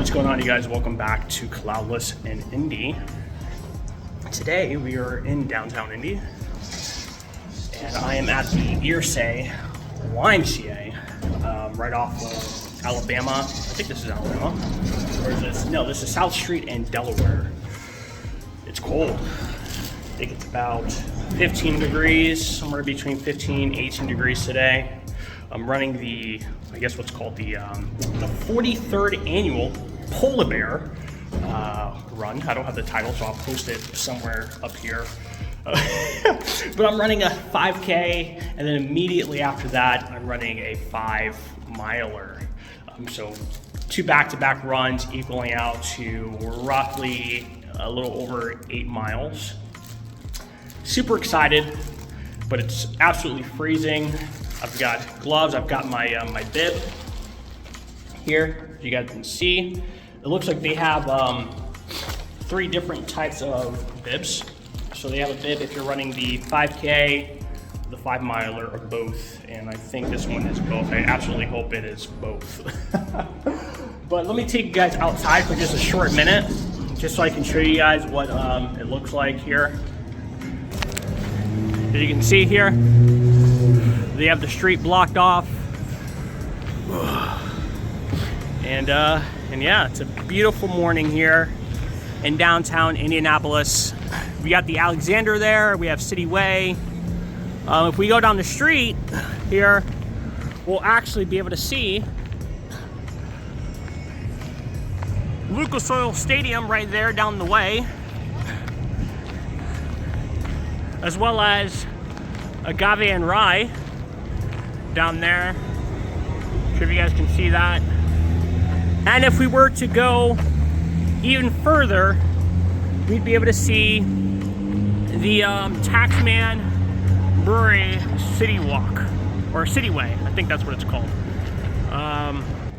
What's going on, you guys? Welcome back to Klaudless in Indy. Today we are in downtown Indy, and I am at the Earsay YMCA, right off of Alabama. I think this is Alabama. Or is this? No, this is South Street in Delaware. It's cold. I think it's about 15 degrees, somewhere between 15 and 18 degrees today. I'm running the, I guess what's called the 43rd annual Polar Bear run. I don't have the title, so I'll post it somewhere up here. But I'm running a 5K, and then immediately after that, I'm running a 5-miler. So 2 back-to-back runs equaling out to roughly a little over 8 miles. Super excited, but it's absolutely freezing. I've got gloves, I've got my my bib here, you guys can see. It looks like they have 3 different types of bibs. So they have a bib if you're running the 5K, the 5-miler, or both. And I think this one is both. I absolutely hope it is both. But let me take you guys outside for just a short minute, just so I can show you guys what it looks like here. As you can see here, they have the street blocked off. And yeah, it's a beautiful morning here in downtown Indianapolis. We got the Alexander there, we have City Way. If we go down the street here, we'll actually be able to see Lucas Oil Stadium right there down the way, as well as Agave and Rye down there. I'm sure if you guys can see that. And if we were to go even further, we'd be able to see the Taxman Brewery City Walk, or City Way, I think that's what it's called.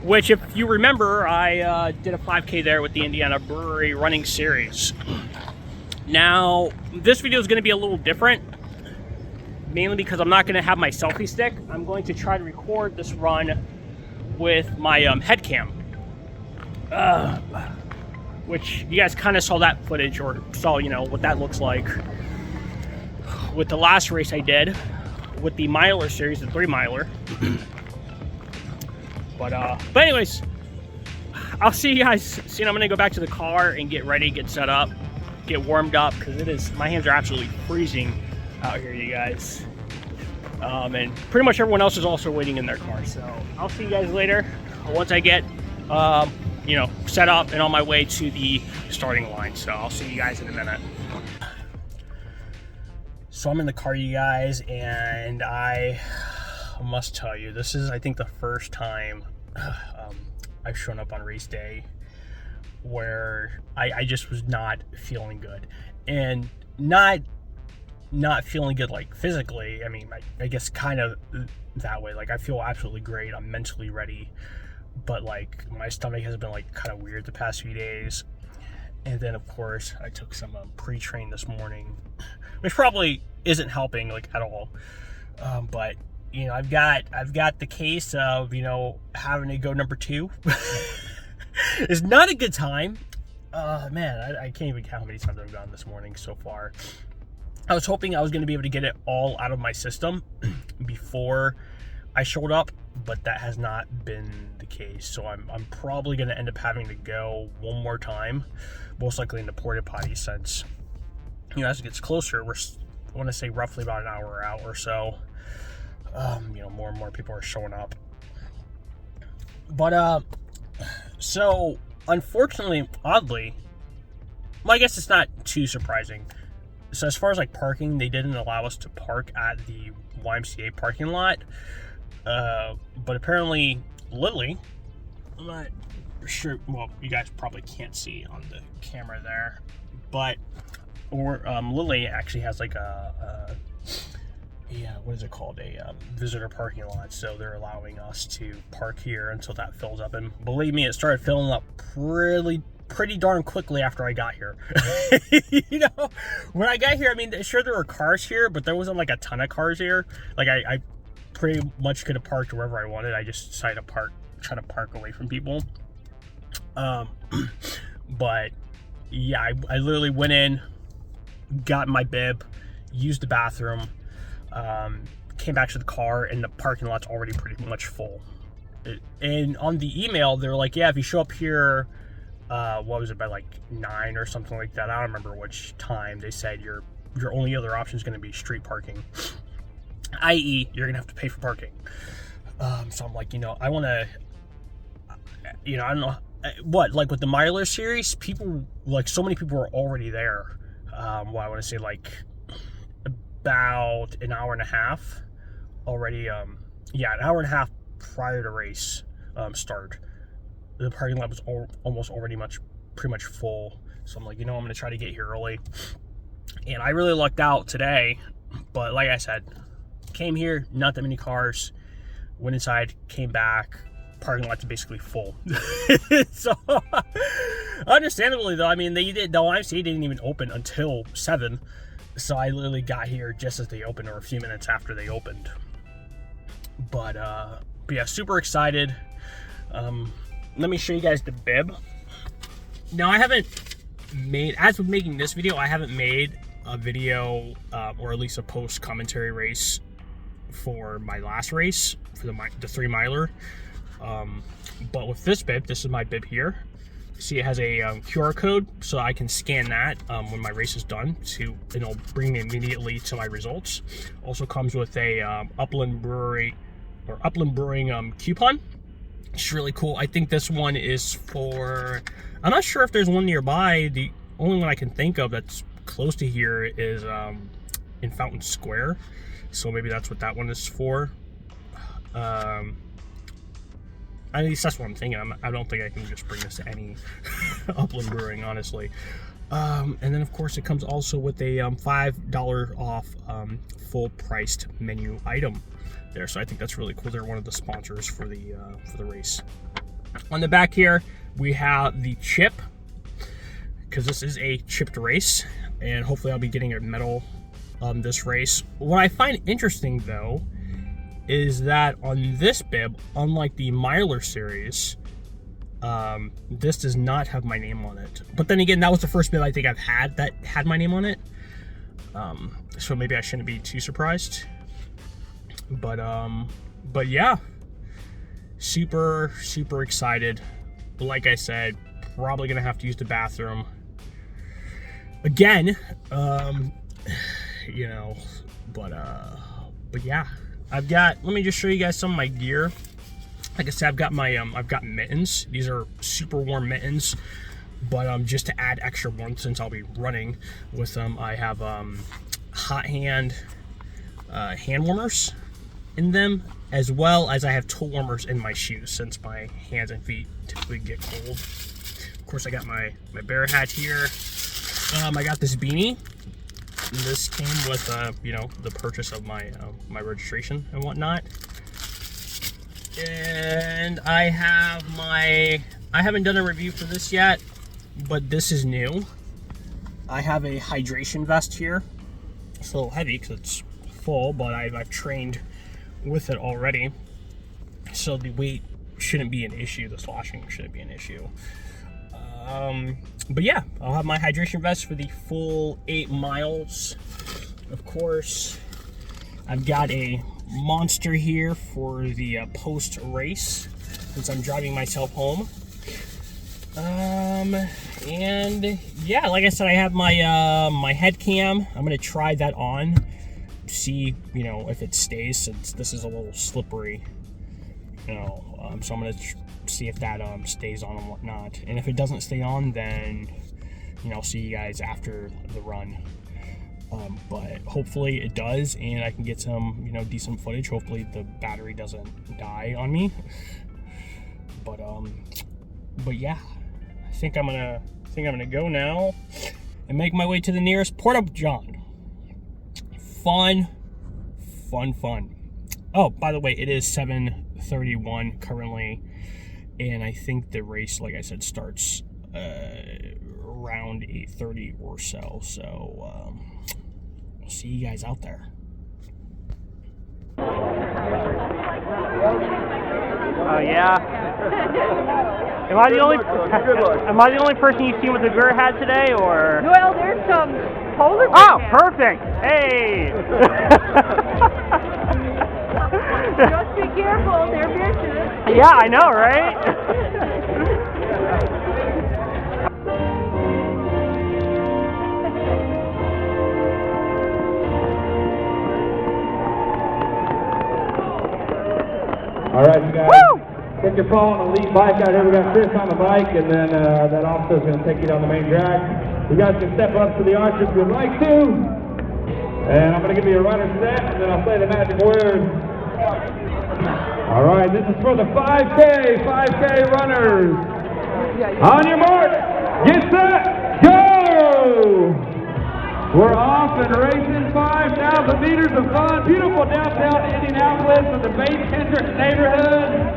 Which, if you remember, I did a 5K there with the Indiana Brewery running series. Now, this video is going to be a little different, mainly because I'm not going to have my selfie stick. I'm going to try to record this run with my head cam. Which you guys kind of saw that footage, or saw, you know, what that looks like with the last race I did with the miler series, the 3-miler. But anyways, I'll see you guys soon. I'm gonna go back to the car and get ready, get set up, get warmed up, because my hands are absolutely freezing out here, you guys. And pretty much everyone else is also waiting in their car. So I'll see you guys later once I get you know, set up and on my way to the starting line. So I'll see you guys in a minute. So I'm in the car, you guys, and I must tell you, this is, I think, the first time I've shown up on race day where I just was not feeling good. And not feeling good like physically. I mean, I guess kind of that way. Like, I feel absolutely great. I'm mentally ready. But like, my stomach has been like kind of weird the past few days. And then of course I took some pre-train this morning, which probably isn't helping like at all. But you know, I've got the case of, you know, having to go number 2. It's not a good time. Man, I can't even count how many times I've gone this morning so far. I was hoping I was going to be able to get it all out of my system before I showed up, but that has not been the case. So I'm probably going to end up having to go one more time, most likely in the porta potty, since, you know, as it gets closer, I want to say roughly about an hour out or so. You know, more and more people are showing up. But so unfortunately, oddly, well, I guess it's not too surprising. So as far as like parking, they didn't allow us to park at the YMCA parking lot. But apparently Lily, I'm not sure, well, you guys probably can't see on the camera there, but Lily actually has like what is it called? A visitor parking lot. So they're allowing us to park here until that fills up. And believe me, it started filling up pretty darn quickly after I got here. You know, when I got here, I mean, sure, there were cars here, but there wasn't like a ton of cars here. Like I pretty much could have parked wherever I wanted. I just decided to try to park away from people. But yeah, I literally went in, got my bib, used the bathroom, came back to the car, and the parking lot's already pretty much full. And on the email, they're like, yeah, if you show up here, what was it, by like 9 or something like that, I don't remember which time, they said your only other option is going to be street parking, i.e. you're going to have to pay for parking. So I'm like, I want to, I don't know, what, like with the Miler series, people, like so many people were already there. I want to say like about an hour and a half already, an hour and a half prior to race start. The parking lot was almost already pretty much full. So I'm like, I'm going to try to get here early. And I really lucked out today, but like I said, came here, not that many cars, went inside, came back, parking lot's basically full. So, understandably though, I mean, the YMCA didn't even open until 7, so I literally got here just as they opened, or a few minutes after they opened. But yeah, super excited. Let me show you guys the bib. Now, I haven't made, as of making this video, I haven't made a video, or at least a post commentary race for my last race, for the 3 miler. But with this bib, this is my bib here. See, it has a QR code, so I can scan that when my race is done, and it'll bring me immediately to my results. Also comes with a Upland Brewing coupon. It's really cool. I think this one is for, I'm not sure if there's one nearby. The only one I can think of that's close to here is in Fountain Square, so maybe that's what that one is for. At least that's what I'm thinking. I don't think I can just bring this to any Upland Brewing, honestly. And then, of course, it comes also with a $5 off full-priced menu item there. So I think that's really cool. They're one of the sponsors for the race. On the back here, we have the chip, because this is a chipped race, and hopefully I'll be getting a medal this race. What I find interesting, though, is that on this bib, unlike the Miler series, this does not have my name on it. But then again, that was the first bib I think I've had that had my name on it. So maybe I shouldn't be too surprised. But yeah, super excited. But like I said, probably gonna have to use the bathroom again. But yeah. let me just show you guys some of my gear. Like I said, I've got mittens. These are super warm mittens, but just to add extra warmth, since I'll be running with them, I have hot hand warmers in them, as well as I have toe warmers in my shoes, since my hands and feet typically get cold. Of course, I got my bear hat here. I got this beanie. This came with, the purchase of my registration and whatnot. And I haven't done a review for this yet, but this is new. I have a hydration vest here. It's a little heavy because it's full, but I've trained with it already. So the weight shouldn't be an issue. The sloshing shouldn't be an issue. But yeah, I'll have my hydration vest for the full 8 miles. Of course, I've got a Monster here for the post race, since I'm driving myself home. And yeah, like I said, I have my my head cam. I'm gonna try that on, see if it stays, since this is a little slippery. So I'm gonna see if that stays on and whatnot. And if it doesn't stay on, then I'll see you guys after the run. But hopefully it does, and I can get some decent footage. Hopefully the battery doesn't die on me. But yeah, I think I'm gonna go now and make my way to the nearest Porta John. Fun. Oh, by the way, it is 7:31 currently, and I think the race, like I said, starts around 8:30 or so. So I'll see you guys out there. Yeah. Am I the only person you've seen with a beer hat today, or? Well, there's some polar bear Oh, hats. perfect! Hey! Just be careful, they're vicious. Yeah, I know, right? All right, you guys. Woo! If you're following the lead bike out here, we got Chris on the bike, and then that officer's going to take you down the main drag. You guys can step up to the arch if you'd like to. And I'm going to give you a runner set, and then I'll say the magic word. All right, this is for the 5K runners. On your mark, get set, go! We're off and racing 5,000 meters of fun. Beautiful downtown Indianapolis in the Bay-centric neighborhood.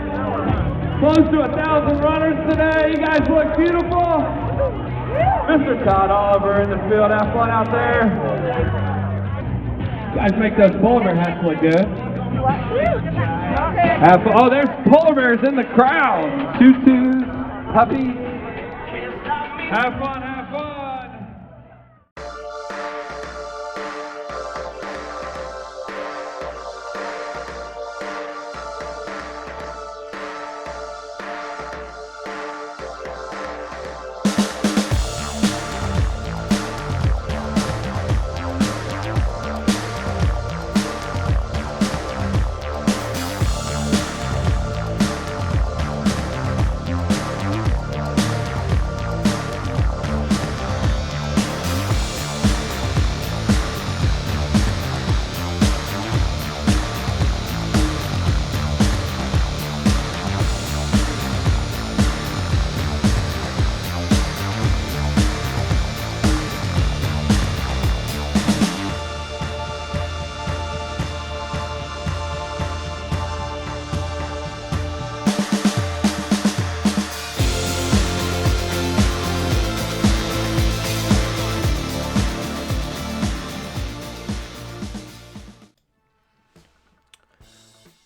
Close to 1,000 runners today. You guys look beautiful. Mr. Todd Oliver in the field. Have fun out there. You guys make those polar bear hats look good. Have fun. Oh, there's polar bears in the crowd. Tutus, puppies. Have fun, have fun.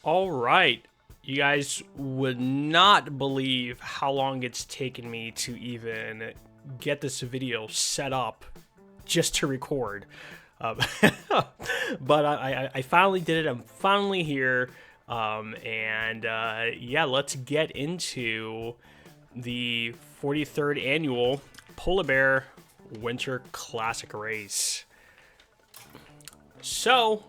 All right, you guys would not believe how long it's taken me to even get this video set up just to record. But I finally did it. I'm finally here. Yeah, let's get into the 43rd annual Polar Bear Winter Classic Race. So,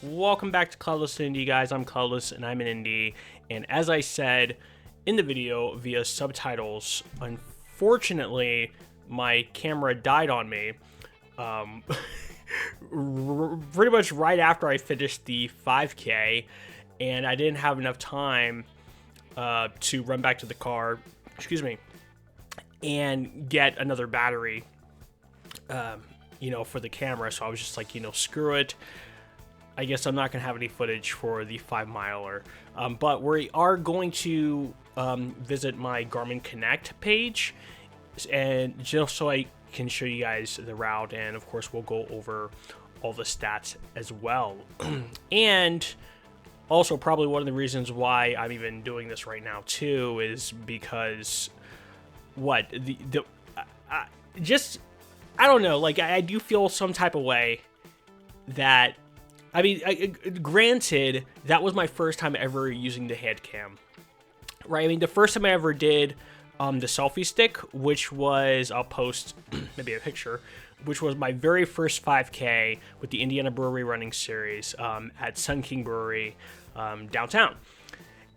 welcome back to Klaudless Indy, guys. I'm Klaudless and I'm in Indy. And as I said in the video via subtitles, unfortunately, my camera died on me. Pretty much right after I finished the 5K, and I didn't have enough time to run back to the car, and get another battery, for the camera. So I was just like, screw it. I guess I'm not going to have any footage for the 5-miler. But we are going to visit my Garmin Connect page, and just so I can show you guys the route, and of course we'll go over all the stats as well. And also probably one of the reasons why I'm even doing this right now too is because I don't know, like I do feel some type of way that, I mean, granted, that was my first time ever using the head cam, right? I mean, the first time I ever did the selfie stick, which was, I'll post maybe a picture, which was my very first 5K with the Indiana Brewery running series at Sun King Brewery downtown.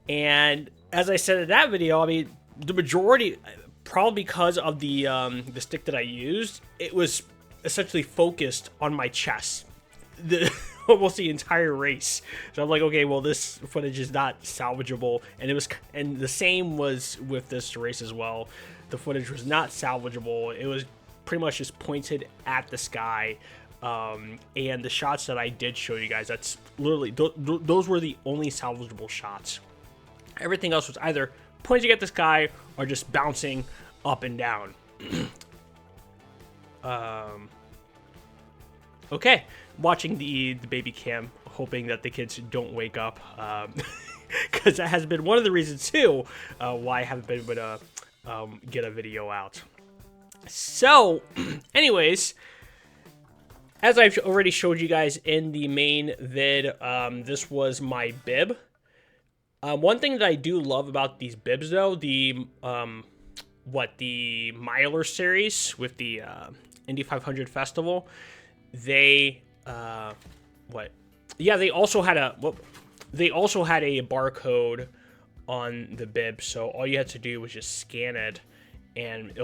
And as I said in that video, I mean, the majority, probably because of the stick that I used, it was essentially focused on my chest. Almost the entire race. So I'm like, okay, well, this footage is not salvageable, and the same was with this race as well. The footage was not salvageable. It was pretty much just pointed at the sky, and the shots that I did show you guys, that's literally those were the only salvageable shots. Everything else was either pointing at the sky or just bouncing up and down. Okay, watching the baby cam, hoping that the kids don't wake up, because that has been one of the reasons too why I haven't been able to get a video out. So, anyways, as I've already showed you guys in the main vid, this was my bib. One thing that I do love about these bibs, though, the Miler series with the Indy 500 Festival, they they also had a barcode on the bib, so all you had to do was just scan it, and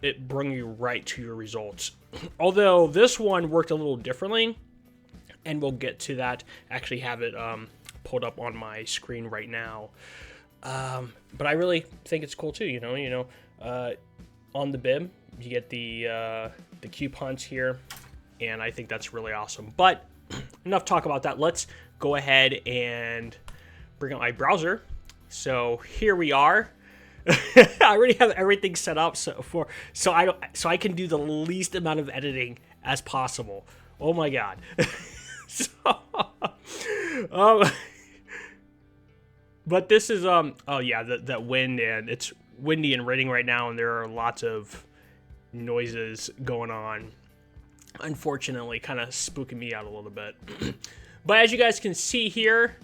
it bring you right to your results. Although this one worked a little differently, and we'll get to that. Actually have it pulled up on my screen right now. But I really think it's cool too. On the bib you get the coupons here, and I think that's really awesome. But enough talk about that. Let's go ahead and bring up my browser. So here we are. I already have everything set up so I can do the least amount of editing as possible. Oh my god. But this is that wind, and it's windy and raining right now, and there are lots of noises going on. Unfortunately, kind of spooking me out a little bit. But as you guys can see here,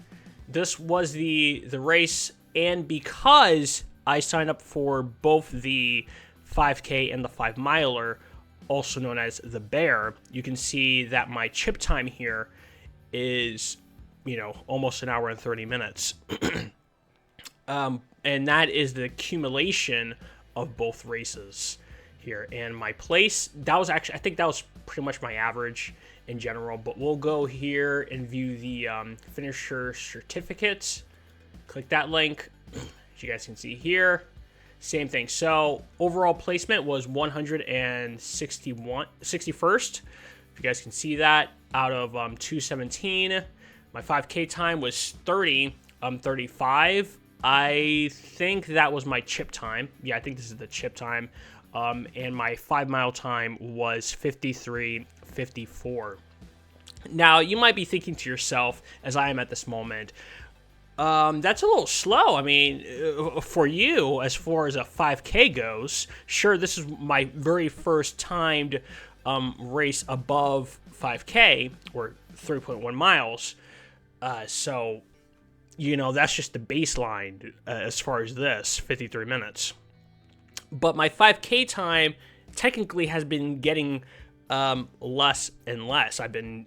this was the race, and because I signed up for both the 5K and the 5 miler, also known as the Bear, you can see that my chip time here is, almost an hour and 30 minutes. And that is the accumulation of both races here. And my place, I think that was pretty much my average in general, but we'll go here and view the finisher certificates. Click that link. As you guys can see here, same thing. So overall placement was 161st. If you guys can see that, out of 217. My 5K time was 35. I think that was my chip time. Yeah, I think this is the chip time. And my 5 mile time was 53:54. Now, you might be thinking to yourself, as I am at this moment, that's a little slow. I mean, for you, as far as a 5K goes, sure, this is my very first timed race above 5K, or 3.1 miles. So, that's just the baseline as far as this, 53 minutes. But my 5K time technically has been getting less and less. I've been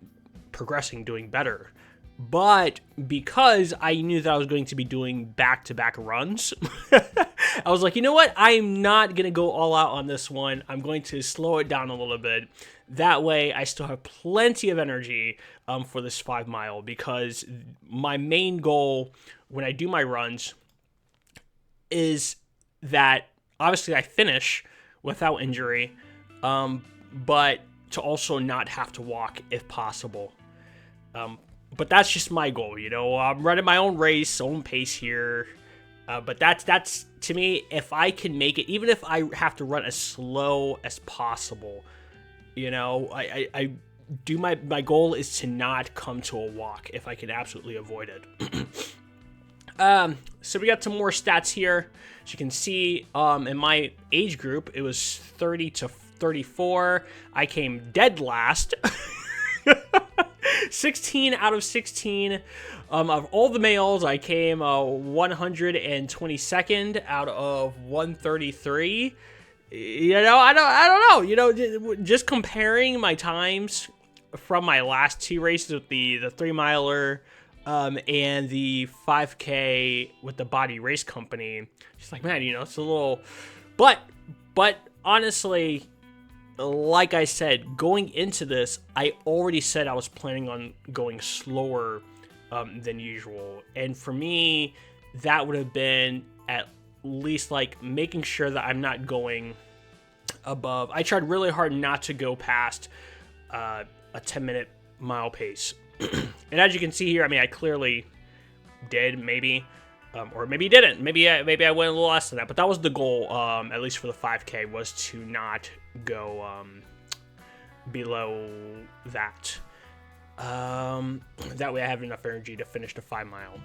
progressing, doing better. But because I knew that I was going to be doing back-to-back runs, I was like, you know what? I'm not going to go all out on this one. I'm going to slow it down a little bit. That way, I still have plenty of energy for this 5 mile, because my main goal when I do my runs is that, obviously, I finish without injury, but to also not have to walk if possible. But that's just my goal, I'm running my own race, own pace here. But that's to me, if I can make it, even if I have to run as slow as possible, I do my goal is to not come to a walk if I can absolutely avoid it. So we got some more stats here. As you can see, in my age group, it was 30 to 34. I came dead last. 16 out of 16. Of all the males, I came 122nd out of 133. I don't know. Just comparing my times from my last two races with the 3 miler and the 5K with the Body Race Company, just like, man, it's a little, but honestly, like I said, going into this, I already said I was planning on going slower than usual. And for me, that would have been at least like making sure that I'm not going above. I tried really hard not to go past a 10-minute mile pace. And as you can see here, I mean, I clearly did, maybe. Or maybe didn't. Maybe I went a little less than that. But that was the goal, at least for the 5K, was to not go below that. That way I have enough energy to finish the 5 mile.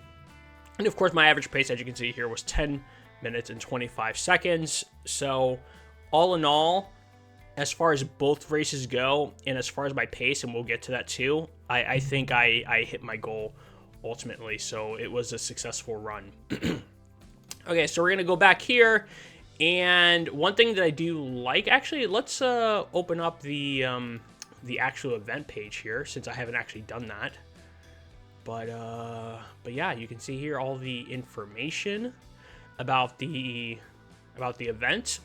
And of course, my average pace, as you can see here, was 10 minutes and 25 seconds. So all in all, as far as both races go, and as far as my pace, and we'll get to that too, I think I hit my goal ultimately. So it was a successful run. Okay, so we're going to go back here. And one thing that I do like, actually, let's open up the actual event page here, since I haven't actually done that. But yeah, you can see here all the information about the event.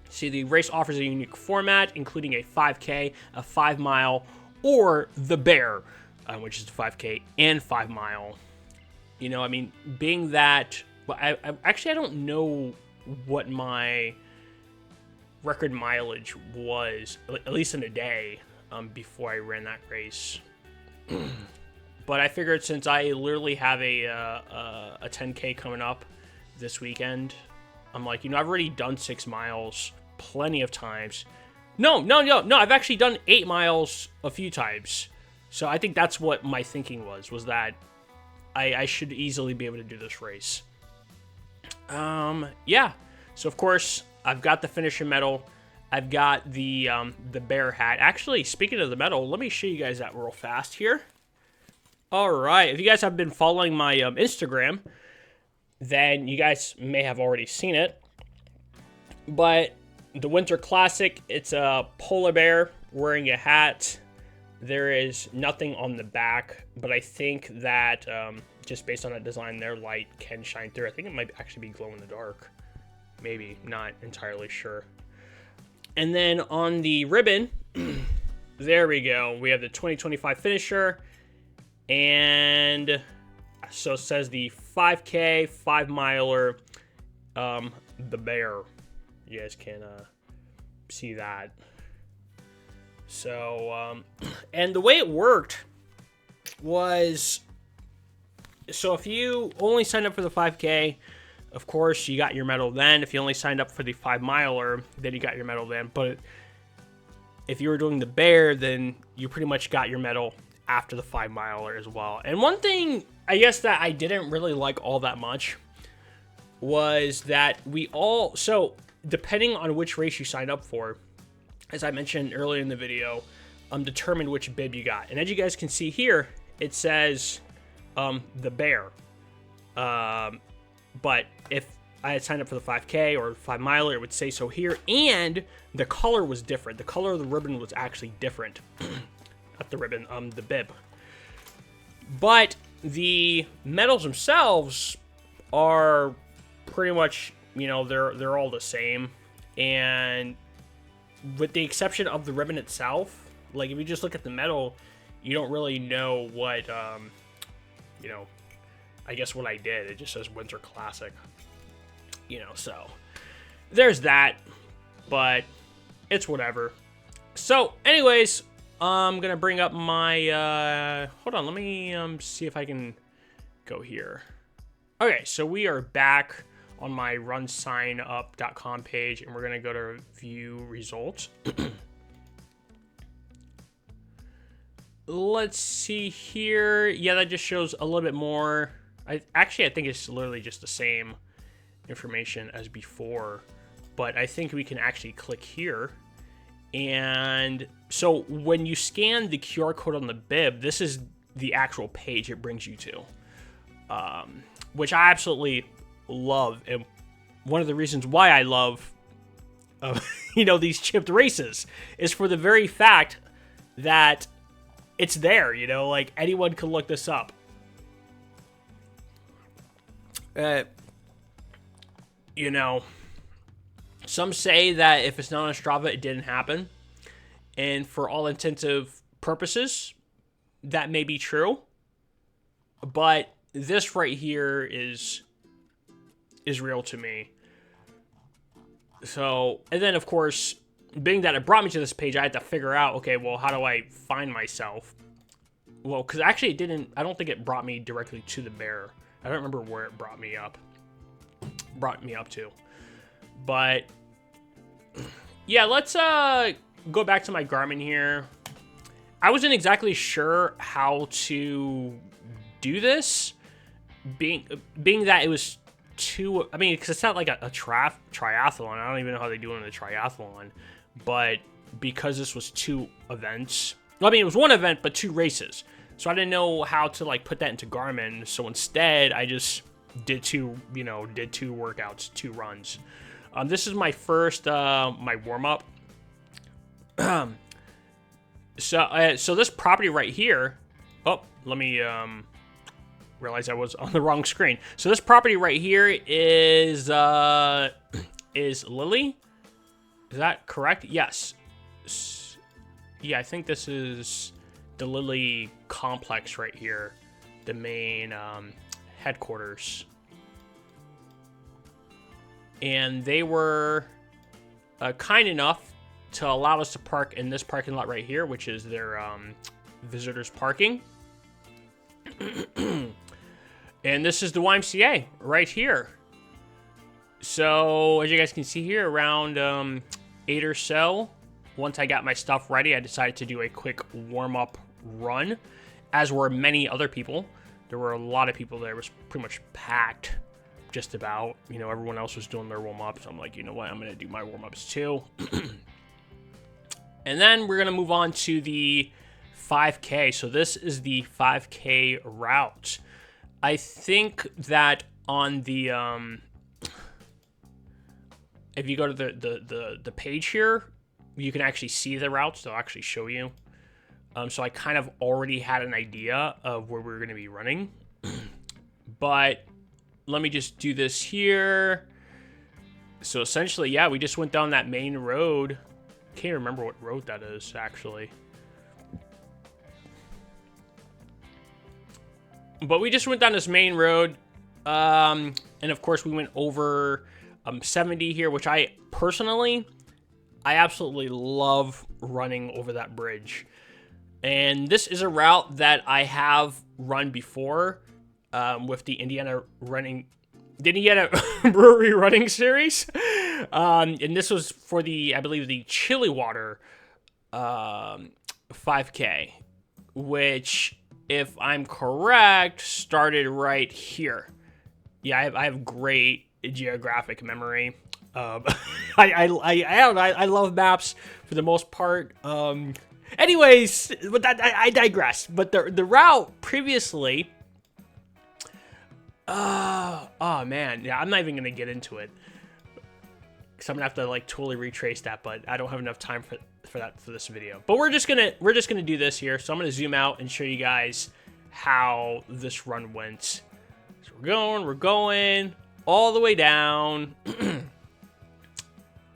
See, the race offers a unique format, including a 5K, a 5 mile, or the Bear, which is the 5K and 5 mile. You know, I mean, being that, well, I actually, I don't know what my record mileage was, at least in a day, before I ran that race. But I figured, since I literally have a 10K coming up this weekend, I'm like, you know, I've already done 6 miles plenty of times. No, I've actually done 8 miles a few times. So I think that's what my thinking was that I should easily be able to do this race. Yeah. So of course, I've got the finisher medal. I've got the bear hat. Actually, speaking of the medal, let me show you guys that real fast here. All right. If you guys have been following my Instagram, then you guys may have already seen it. But the Winter Classic, it's a polar bear wearing a hat. There is nothing on the back, but I think that just based on that design, their light can shine through. I think it might actually be glow in the dark. Maybe, not entirely sure. And then on the ribbon, there we go. We have the 2025 finisher. And so it says the 5K, 5 miler, the bear. You guys can see that. So, and the way it worked was, so if you only signed up for the 5K, of course, you got your medal then. If you only signed up for the 5 miler, then you got your medal then. But if you were doing the bear, then you pretty much got your medal after the 5 miler as well. And one thing, I guess, that I didn't really like all that much was that so depending on which race you signed up for, as I mentioned earlier in the video, determined which bib you got. And as you guys can see here, it says the bear. But if I had signed up for the 5K or 5 miler, it would say so here. And the color was different. The color of the ribbon was actually different. Not the ribbon, the bib. But the medals themselves are pretty much, you know, they're all the same. And with the exception of the ribbon itself, like if you just look at the medal, you don't really know what, you know, I guess what I did. It just says Winter Classic, you know, so there's that, but it's whatever. So anyways, I'm going to bring up my, hold on, let me see if I can go here. Okay, so we are back on my runsignup.com page, and we're going to go to view results. Let's see here. Yeah, that just shows a little bit more. I think it's literally just the same information as before, but I think we can actually click here. And so when you scan the QR code on the bib, this is the actual page it brings you to, which I absolutely love. And one of the reasons why I love, you know, these chipped races is for the very fact that it's there, you know, like anyone can look this up. You know, some say that if it's not on Strava, it didn't happen. And for all intensive purposes, that may be true. But this right here is real to me. So, and then of course, being that it brought me to this page, I had to figure out, okay, well, how do I find myself? Well, because actually I don't think it brought me directly to the bear. I don't remember where it brought me up to. But yeah, let's go back to my Garmin here. I wasn't exactly sure how to do this being that it was two, I mean, because it's not like a triathlon. I don't even know how they do it in a triathlon, but because this was two events, I mean, it was one event, but two races. So I didn't know how to like put that into Garmin. So instead, I just did two workouts, 2 runs. This is my first, my warm up. So this property right here, oh, let me, realize I was on the wrong screen. So this property right here is Lily. Is that correct? Yes. Yeah, I think this is the Lily complex right here, the main headquarters. And they were kind enough to allow us to park in this parking lot right here, which is their visitors parking. And this is the YMCA right here. So as you guys can see here, around 8 or so, once I got my stuff ready, I decided to do a quick warm-up run, as were many other people. There were a lot of people there. It was pretty much packed, just about. You know, everyone else was doing their warm-ups. So I'm like, you know what? I'm going to do my warm-ups too. And then we're going to move on to the 5K. So this is the 5K route. I think that on the if you go to the page here, you can actually see the routes. They'll actually show you. So I kind of already had an idea of where we were going to be running. But let me just do this here. So essentially, yeah, we just went down that main road. Can't remember what road that is, actually. But we just went down this main road. And of course, we went over 70 here, which I absolutely love running over that bridge. And this is a route that I have run before with the Indiana Brewery running series. And this was for the, I believe, the Chili Water 5K, which, if I'm correct, started right here. Yeah, I have great geographic memory. I love maps for the most part. Anyways, but I digress. But the route previously, oh man, yeah, I'm not even gonna get into it because I'm gonna have to like totally retrace that. But I don't have enough time for that for this video. But we're just gonna do this here. So I'm gonna zoom out and show you guys how this run went. So we're going all the way down.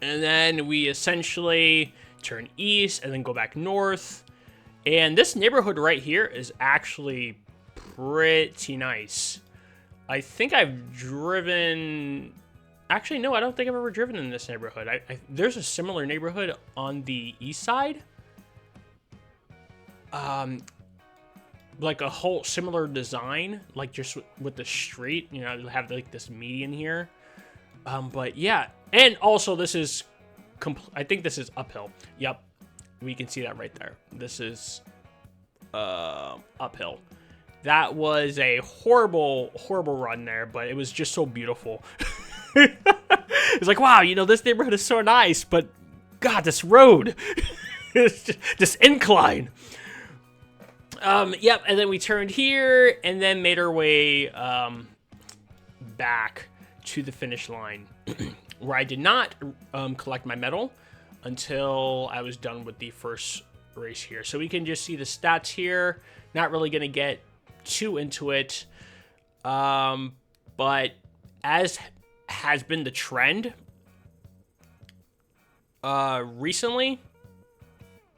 And then we essentially turn east and then go back north. And this neighborhood right here is actually pretty nice. I think I've driven... Actually, no, I don't think I've ever driven in this neighborhood. There's a similar neighborhood on the east side. Like a whole similar design, like just with the street, you know, have like this median here. But yeah, and also this is, I think this is uphill. Yep, we can see that right there. This is uphill. That was a horrible run there, but it was just so beautiful. It's like, wow, you know, this neighborhood is so nice, but God, this road, this incline. Yep, and then we turned here and then made our way back to the finish line, where I did not collect my medal until I was done with the first race here. So we can just see the stats here. Not really going to get too into it, but as has been the trend recently,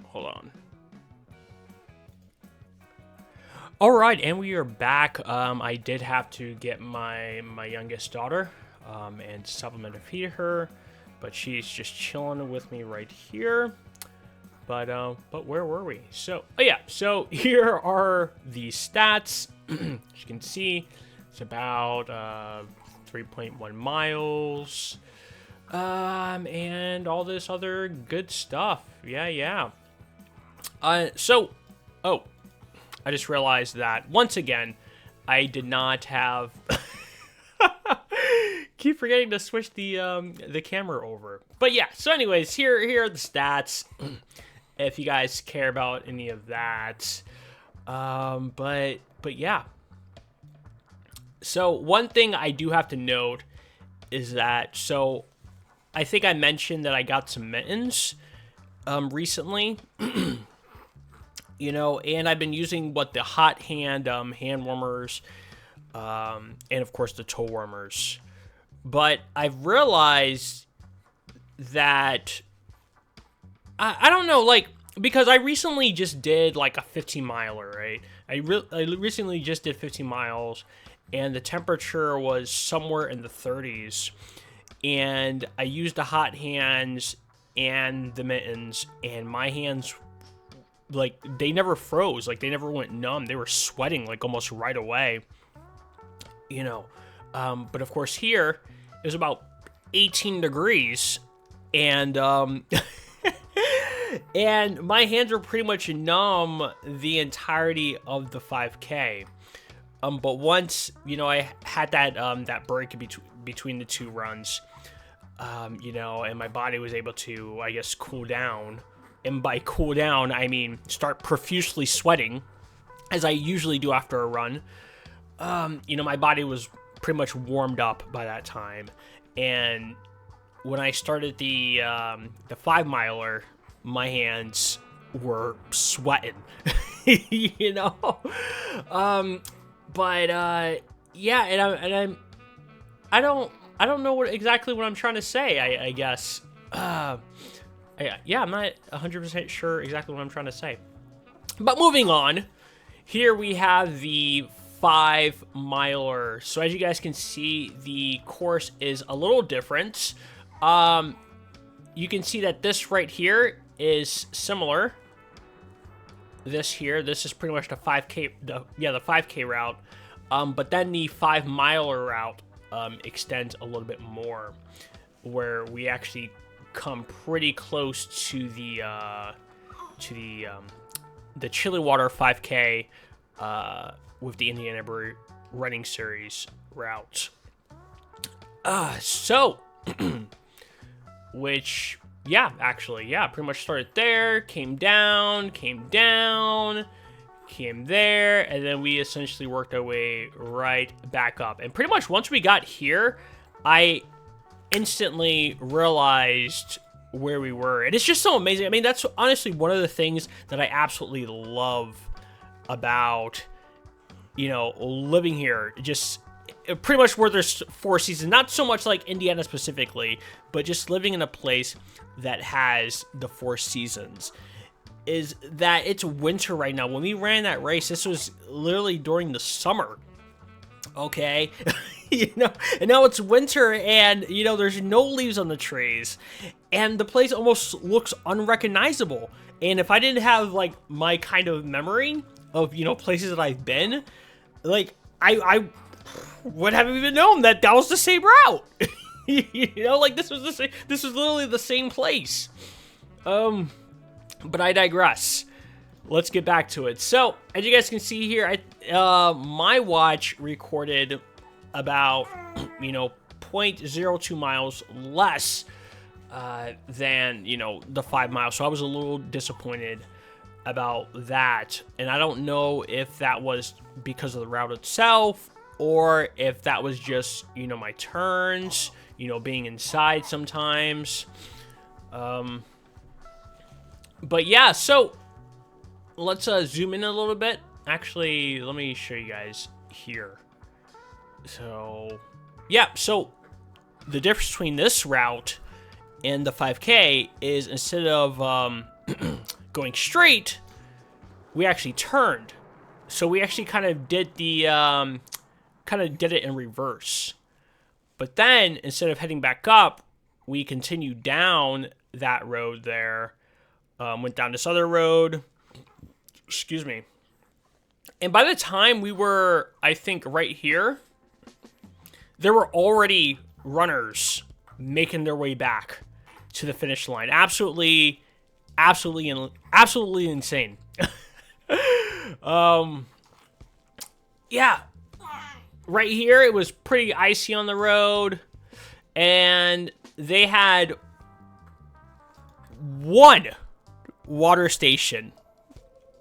hold on. All right, and we are back. I did have to get my youngest daughter and supplement and feed her, but she's just chilling with me right here. But where were we? So, oh yeah, so here are the stats. As you can see, it's about 3.1 miles, and all this other good stuff. Yeah. So, oh. I just realized that, once again, I did not have. Keep forgetting to switch the camera over. But yeah. So, anyways, here are the stats. If you guys care about any of that. But yeah. So one thing I do have to note is that, so I think I mentioned that I got some mittens recently. You know, and I've been using the hot hand warmers, and of course the toe warmers. But I've realized that I don't know, like, because I recently just did like a 15 miler, right? I recently just did 15 miles, and the temperature was somewhere in the 30s, and I used the hot hands and the mittens, and my hands, like, they never froze, like, they never went numb. They were sweating, like, almost right away, you know. But of course here, it was about 18 degrees, and, and my hands were pretty much numb the entirety of the 5K. But once, you know, I had that break between the two runs, you know, and my body was able to, I guess, cool down. And by cool down, I mean start profusely sweating, as I usually do after a run. You know, my body was pretty much warmed up by that time. And when I started the 5 miler, my hands were sweating, you know. But yeah, and I don't know exactly what I'm trying to say. I guess. Yeah, I'm not 100% sure exactly what I'm trying to say. But moving on, here we have the 5 miler. So as you guys can see, the course is a little different. You can see that this right here is similar. This is pretty much the 5K, the 5K route. But then the 5 miler route extends a little bit more, where we actually come pretty close to the Chili Water 5K with the Indianapolis running series route. So which, yeah, actually, yeah, pretty much started there, came down, came there, and then we essentially worked our way right back up. And pretty much once we got here, I instantly realized where we were. And it's just so amazing. I mean, that's honestly one of the things that I absolutely love about, you know, living here. Just pretty much where there's 4 seasons. Not so much like Indiana specifically, but just living in a place that has the 4 seasons. Is that it's winter right now. When we ran that race, this was literally during the summer. Okay? You know, and now it's winter, and, you know, there's no leaves on the trees, and the place almost looks unrecognizable. And if I didn't have, like, my kind of memory of, you know, places that I've been, like, I would have even known that was the same route. You know, like, this was literally the same place. But I digress. Let's get back to it. So, as you guys can see here, my watch recorded about, you know, 0.02 miles less than, you know, the 5 miles. So I was a little disappointed about that. And I don't know if that was because of the route itself, or if that was just, you know, my turns, you know, being inside sometimes. But yeah, so let's zoom in a little bit. Actually, let me show you guys here. So, yeah, so the difference between this route and the 5K is instead of going straight, we actually turned. So we actually kind of did it in reverse. But then, instead of heading back up, we continued down that road there. Went down this other road. Excuse me. And by the time we were, I think, right here, there were already runners making their way back to the finish line. Absolutely insane. Yeah. right here, it was pretty icy on the road, and they had one water station.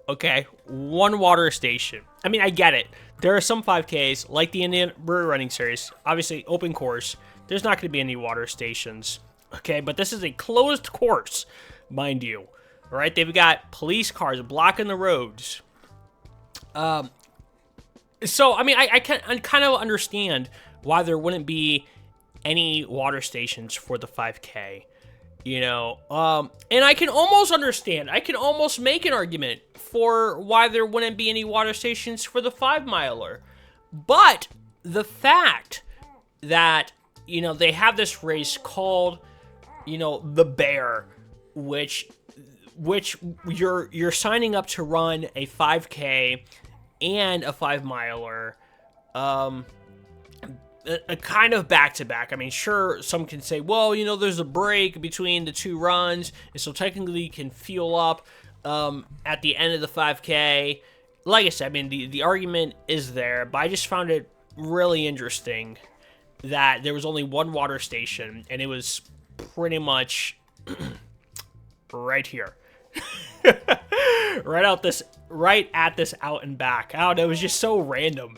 Okay, one water station. I mean, I get it. There are some 5Ks, like the Indian Brewery Running Series, obviously open course. There's not going to be any water stations. Okay, but this is a closed course, mind you. All right, they've got police cars blocking the roads. So, I mean, I kind of understand why there wouldn't be any water stations for the 5K, you know. And I can almost understand, I can almost make an argument for why there wouldn't be any water stations for the 5-miler. But the fact that, you know, they have this race called, you know, the Bear, which you're signing up to run a 5K and a 5-miler, a kind of back-to-back. I mean, sure, some can say, well, you know, there's a break between the two runs, and so technically you can fuel up at the end of the 5K. Like I said, I mean, the argument is there, but I just found it really interesting that there was only one water station, and it was pretty much right here. right at this out and back. I don't know, it was just so random.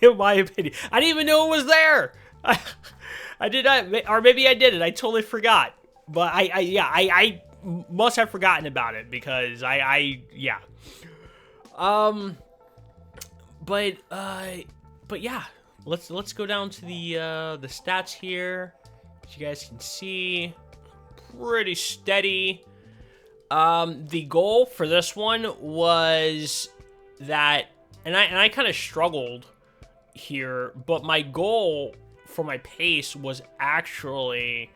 In my opinion, I didn't even know it was there. I did not, or maybe I did it. I totally forgot. But I must have forgotten about it because yeah. But yeah, let's go down to the stats here. As you guys can see, pretty steady. The goal for this one was that, and I kind of struggled here, but my goal for my pace was actually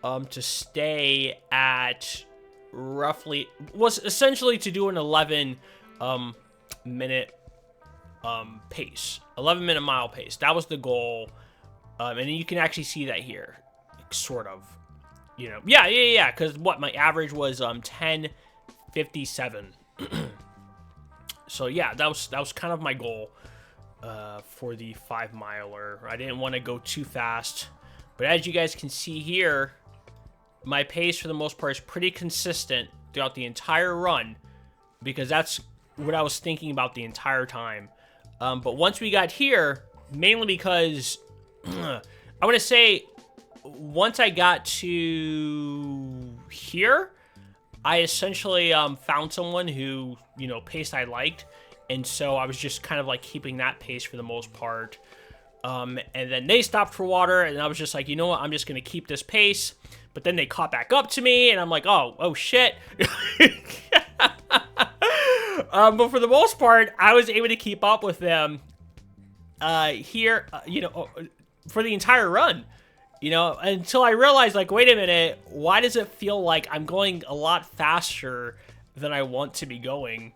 to stay at roughly, was essentially to do an 11 minute pace, 11-minute mile pace. That was the goal, and you can actually see that here, sort of. You know, yeah, because what, my average was 10:57. So yeah, that was kind of my goal for the 5-miler. I didn't want to go too fast, but as you guys can see here, my pace for the most part is pretty consistent throughout the entire run, because that's what I was thinking about the entire time. But once we got here, mainly because I want to say, once I got to here, I essentially found someone who, you know, pace I liked, and so I was just kind of like keeping that pace for the most part. And then they stopped for water, and I was just like, you know what, I'm just gonna keep this pace. But then they caught back up to me, and I'm like, oh shit. But for the most part, I was able to keep up with them here, you know, for the entire run. You know, until I realized, like, wait a minute, why does it feel like I'm going a lot faster than I want to be going?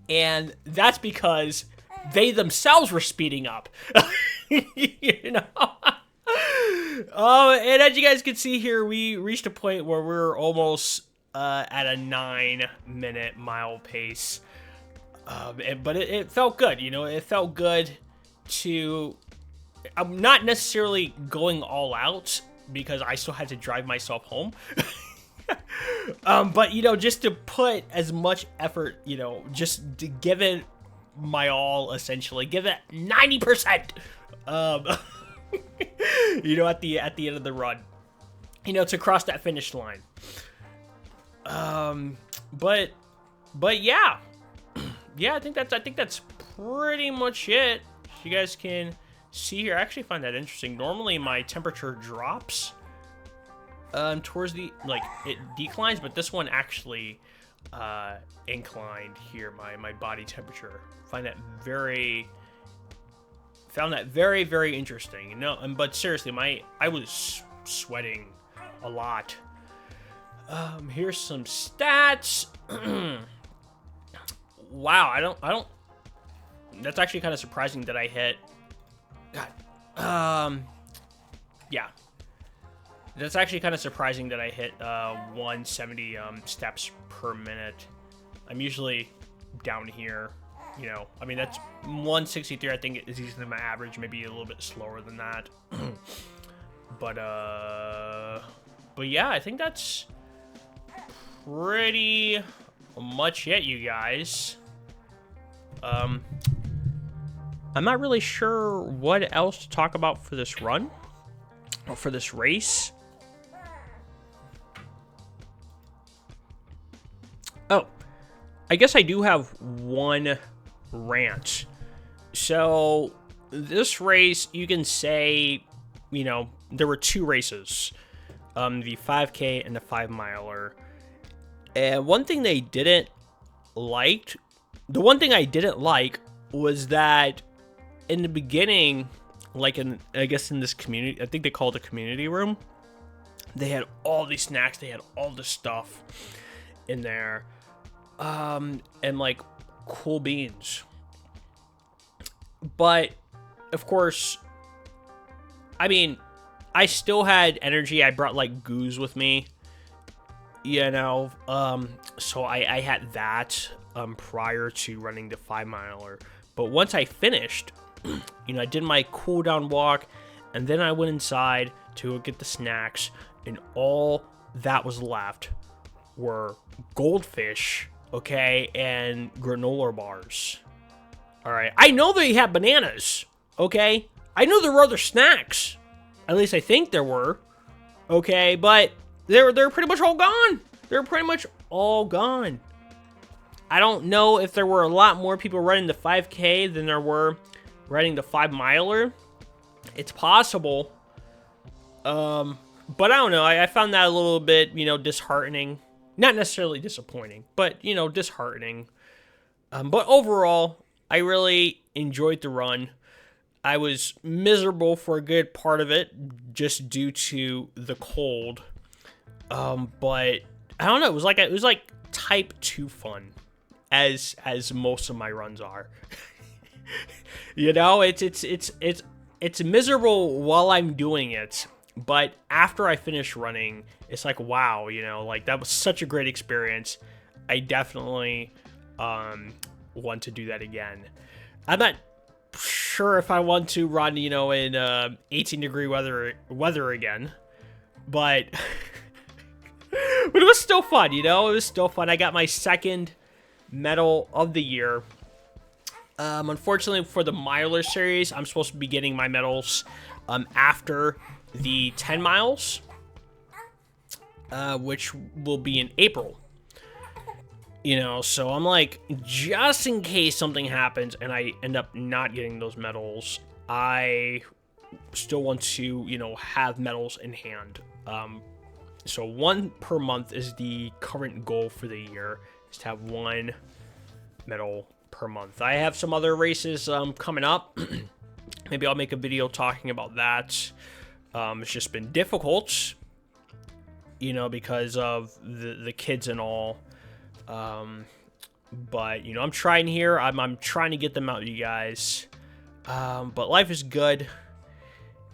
And that's because they themselves were speeding up. You know? And as you guys can see here, we reached a point where we're almost at a 9-minute mile pace. But it felt good, you know? It felt good to... I'm not necessarily going all out because I still had to drive myself home. But, you know, just to put as much effort, you know, just to give it my all, essentially. Give it 90%, you know, at the end of the run. You know, to cross that finish line. But yeah. Yeah, I think that's pretty much it. You guys can... see here, I actually find that interesting. Normally my temperature drops towards the, like, it declines, but this one actually inclined here, my body temperature. Found that very interesting, you know. But seriously, I was sweating a lot. Here's some stats. Wow, I don't that's actually kind of surprising that I hit. God. Yeah. That's actually kind of surprising that I hit 170 steps per minute. I'm usually down here You know, I mean, that's 163, I think, is easily my average, maybe a little bit slower than that. But yeah, I think that's pretty much it, you guys. I'm not really sure what else to talk about for this run, or for this race. Oh, I guess I do have one rant. So, this race, you can say, you know, there were two races. The 5K and the 5-miler. And one thing they didn't like, the one thing I didn't like was that in the beginning, like I guess in this community, I think they call it the community room, they had all these snacks, they had all this stuff in there, and like cool beans. But of course, I mean, I still had energy. I brought like goos with me, you know, so I had that prior to running the 5-miler. But once I finished, you know, I did my cool down walk, and then I went inside to get the snacks, and all that was left were goldfish, okay, and granola bars. All right, I know they had bananas, okay? I know there were other snacks. At least I think there were, okay? But they're pretty much all gone. They're pretty much all gone. I don't know if there were a lot more people running the 5K than there were running the 5-miler. It's possible. But I don't know. I found that a little bit, you know, disheartening. Not necessarily disappointing, but, you know, disheartening. But overall, I really enjoyed the run. I was miserable for a good part of it, just due to the cold. But I don't know. It was like type 2 fun, as most of my runs are. You know, it's miserable while I'm doing it, but after I finish running, it's like, wow, you know, like that was such a great experience. I definitely want to do that again. I'm not sure if I want to run, you know, in 18-degree weather again, but but it was still fun, you know. It was still fun. I got my second medal of the year. Unfortunately for the miler series, I'm supposed to be getting my medals after the 10 miles, which will be in April. You know, so I'm like, just in case something happens and I end up not getting those medals, I still want to, you know, have medals in hand. So 1 per month is the current goal for the year, is to have 1 medal per month. I have some other races coming up. Maybe I'll make a video talking about that. It's just been difficult, you know, because of the kids and all. But, you know, I'm trying here. I'm trying to get them out to you guys. But life is good.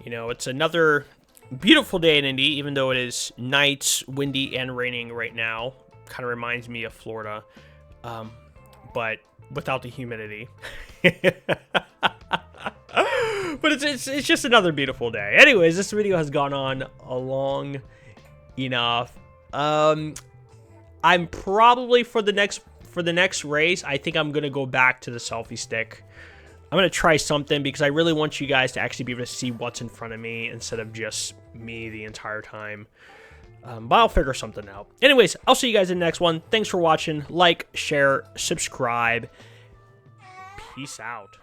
You know, it's another beautiful day in Indy, even though it is nights, windy, and raining right now. Kind of reminds me of Florida. But without the humidity. But it's just another beautiful day. Anyways, this video has gone on long enough. I'm probably for the next race, I think I'm gonna go back to the selfie stick. I'm gonna try something because I really want you guys to actually be able to see what's in front of me instead of just me the entire time. But I'll figure something out. Anyways, I'll see you guys in the next one. Thanks for watching. Like, share, subscribe. Peace out.